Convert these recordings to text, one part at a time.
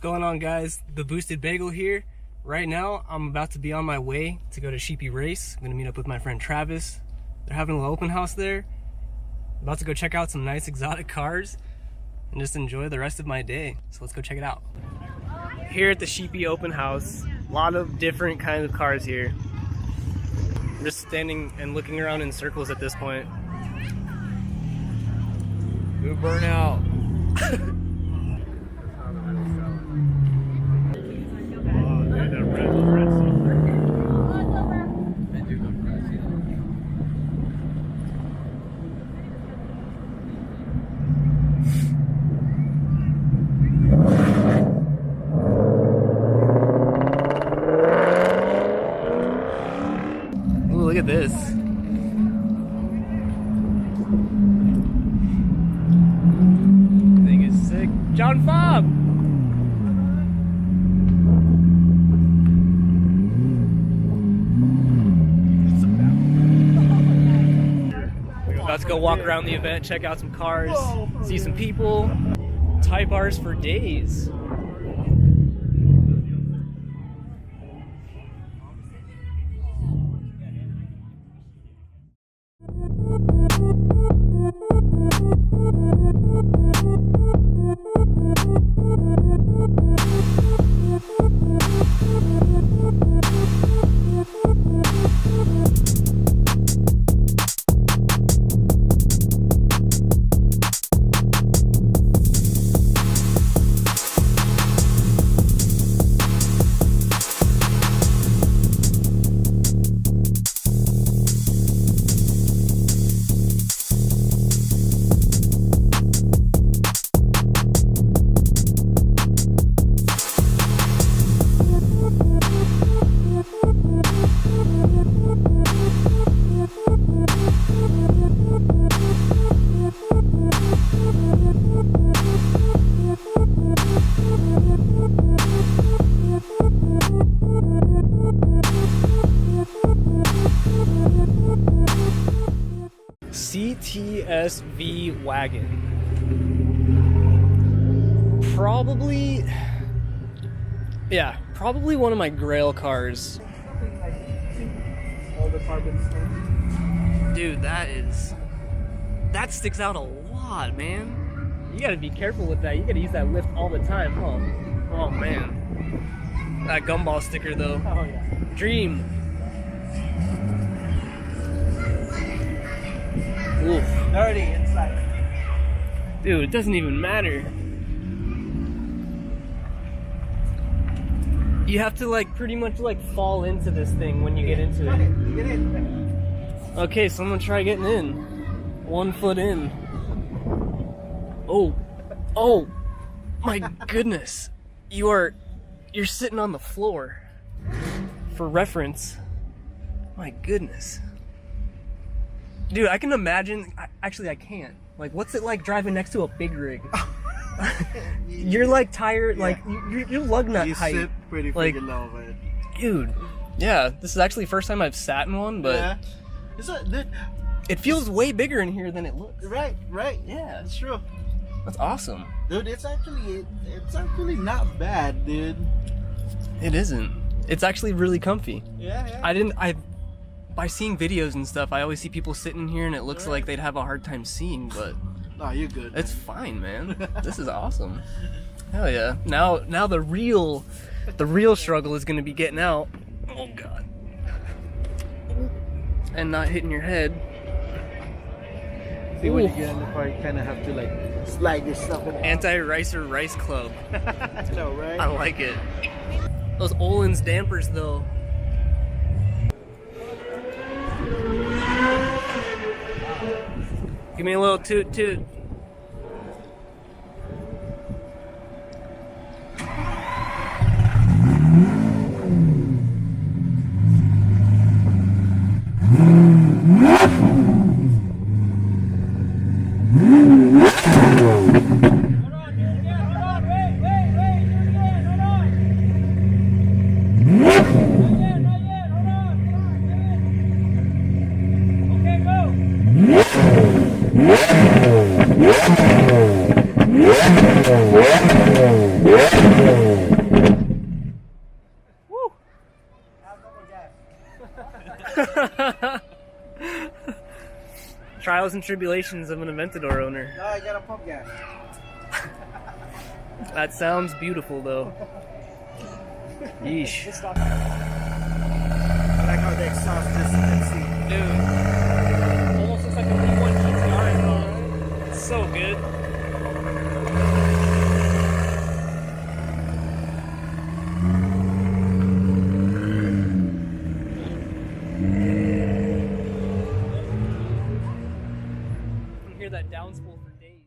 going on, guys? The Boosted Bagel here. Right now I'm about to be on my way to go to Sheepey Race. I'm gonna meet up with my friend Travis. They're having a little open house there. I'm about to go check out some nice exotic cars and just enjoy the rest of my day. So let's go check it out. Here at the Sheepey Open House, a lot of different kinds of cars here. I'm just standing and looking around in circles at this point. Good burnout. Ooh, look at this. Thing is sick. John Fobb! We're about to go walk around the event, check out some cars, see some people. Type R's for days. CTSV wagon. Probably one of my grail cars. All the carbon. Dude, that sticks out a lot, man. You gotta be careful with that. You gotta use that lift all the time, huh? Oh man. That gumball sticker though. Oh yeah. Dream. Oof. Dirty inside. Dude, it doesn't even matter. You have to like pretty much like fall into this thing when you get into it. Get in. Okay, so I'm gonna try getting in. 1 foot in. Oh my goodness. You're sitting on the floor. For reference. My goodness. Dude, I can imagine, actually I can't. Like, what's it like driving next to a big rig? You're like tired, Yeah. like, you're lug nut You height. sit pretty Like, freaking low, man. Dude, yeah, this is actually the first time I've sat in one, but Yeah. Dude, it feels way bigger in here than it looks. right, yeah, it's true. That's awesome. Dude, it's actually not bad, dude. It isn't. It's actually really comfy. Yeah. By seeing videos and stuff, I always see people sitting here and it looks like they'd have a hard time seeing, but No, you're good. it's fine, man. This is awesome. Hell yeah. Now the real struggle is gonna be getting out. Oh god. And not hitting your head. See, when you Ooh. get in the car, you kind of have to like slide yourself in. Anti-Ricer Rice Club. I know, right? I like it. Those Olin's dampers though. Give me a little toot toot. Trials and tribulations of an Aventador owner. No, I got a pump gas. That sounds beautiful, though. Yeesh. I like how the exhaust just can see. Dude. Almost looks like a V1 GTR in car. It's so good. You can hear that downspool for days.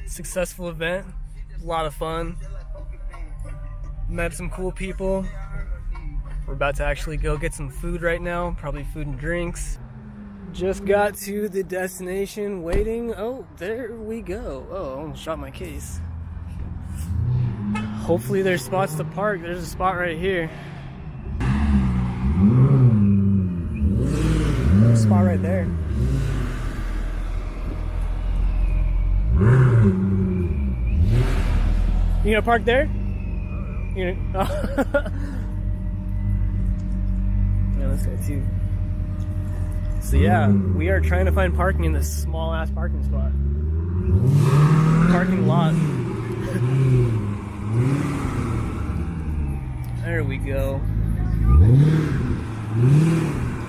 Successful event, a lot of fun. Met some cool people. We're about to actually go get some food right now, probably food and drinks. Just got to the destination, waiting. Oh, there we go. Oh, I almost shot my case. Hopefully there's spots to park. There's a spot right here. There's a spot right there. You gonna park there? You gonna, oh. Yeah, this guy too. So yeah, we are trying to find parking in this small ass parking spot. Parking lot. There we go.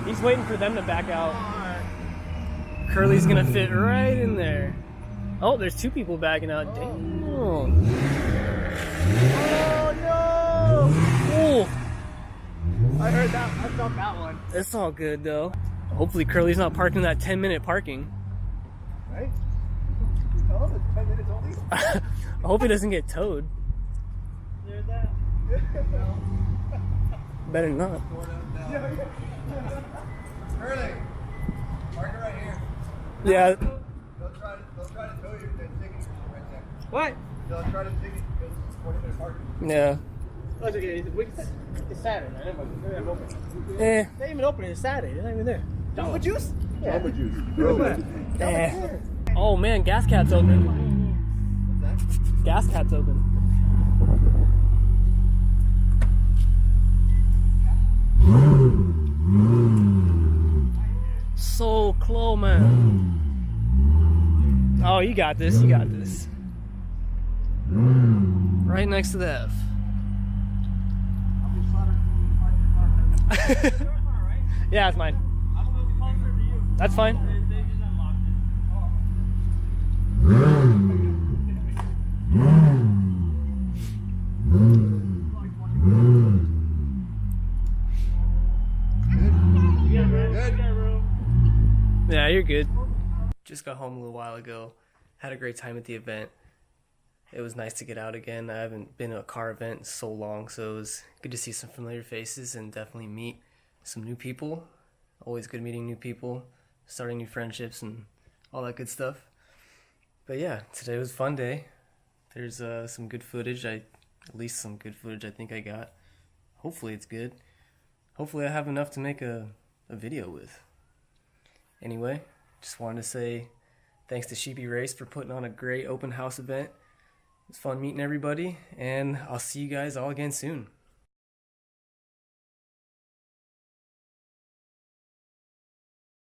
He's waiting for them to back out. Curly's gonna fit right in there. Oh, there's two people backing out. Damn. Oh no! Oh! I heard that. I felt that one. It's all good though. Hopefully Curly's not parked in that 10-minute parking. Right? You told it's 10 minutes only? I hope he doesn't get towed. There's that. Better not. Curly, park it right here. Yeah. They'll try to tow you the ticket right there. What? They'll try to ticket you because it's 20-minute parking. Yeah. Oh, it's okay. It's Saturday. Maybe I'm open. Eh. They ain't even open. It's Saturday. They're not even there. Jamba Juice? Yeah. Jamba Juice. Eh. Oh man, gas cat's open. What's that? Gas cat's open. So close, man. Oh, you got this. You got this. Right next to the F. Yeah, it's mine. That's fine. Yeah, you're good. Just got home a little while ago. Had a great time at the event. It was nice to get out again. I haven't been to a car event in so long, so it was good to see some familiar faces and definitely meet some new people. Always good meeting new people, starting new friendships and all that good stuff. But yeah, today was a fun day. There's some good footage. At least some good footage I think I got. Hopefully it's good. Hopefully I have enough to make a video with. Anyway, just wanted to say thanks to Sheepey Race for putting on a great open house event. It was fun meeting everybody, and I'll see you guys all again soon.